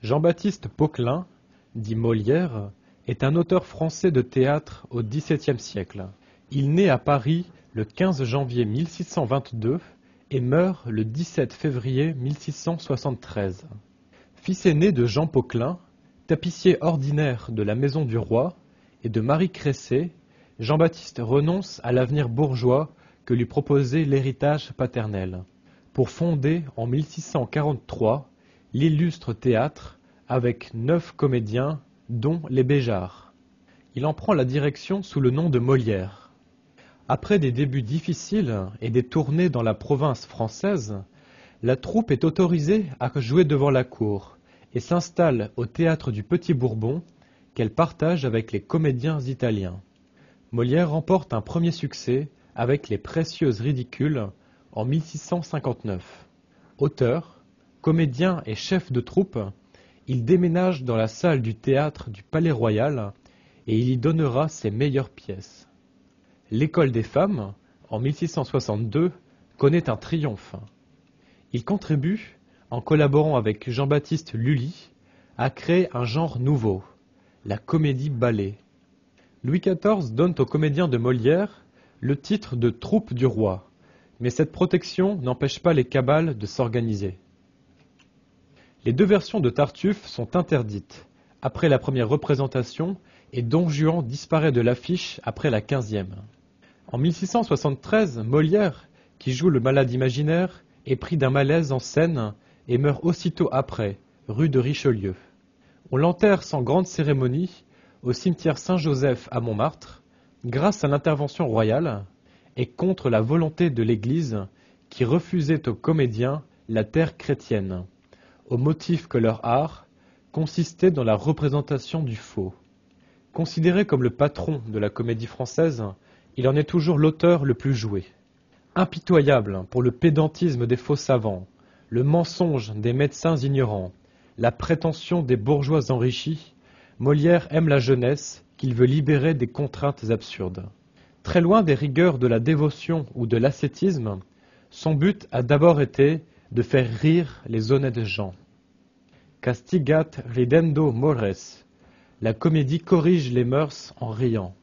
Jean-Baptiste Poquelin, dit Molière, est un auteur français de théâtre au XVIIe siècle. Il naît à Paris le 15 janvier 1622 et meurt le 17 février 1673. Fils aîné de Jean Poquelin, tapissier ordinaire de la Maison du Roi, et de Marie Cressé, Jean-Baptiste renonce à l'avenir bourgeois que lui proposait l'héritage paternel, pour fonder en 1643 l'illustre théâtre avec 9 comédiens, dont les Béjart. Il en prend la direction sous le nom de Molière. Après des débuts difficiles et des tournées dans la province française, la troupe est autorisée à jouer devant la cour et s'installe au théâtre du Petit Bourbon qu'elle partage avec les comédiens italiens. Molière remporte un premier succès avec Les Précieuses Ridicules en 1659. Auteur, comédien et chef de troupe, il déménage dans la salle du théâtre du Palais-Royal et il y donnera ses meilleures pièces. L'École des femmes, en 1662, connaît un triomphe. Il contribue, en collaborant avec Jean-Baptiste Lully, à créer un genre nouveau, la comédie-ballet. Louis XIV donne aux comédiens de Molière le titre de troupe du roi, mais cette protection n'empêche pas les cabales de s'organiser. Les 2 versions de Tartuffe sont interdites après la première représentation et Don Juan disparaît de l'affiche après la 15e. En 1673, Molière, qui joue le malade imaginaire, est pris d'un malaise en scène et meurt aussitôt après, rue de Richelieu. On l'enterre sans grande cérémonie au cimetière Saint-Joseph à Montmartre, grâce à l'intervention royale et contre la volonté de l'Église qui refusait aux comédiens la terre chrétienne, au motif que leur art consistait dans la représentation du faux. Considéré comme le patron de la comédie française, il en est toujours l'auteur le plus joué. Impitoyable pour le pédantisme des faux savants, le mensonge des médecins ignorants, la prétention des bourgeois enrichis, Molière aime la jeunesse qu'il veut libérer des contraintes absurdes. Très loin des rigueurs de la dévotion ou de l'ascétisme, son but a d'abord été de faire rire les honnêtes gens. Castigat ridendo mores, la comédie corrige les mœurs en riant.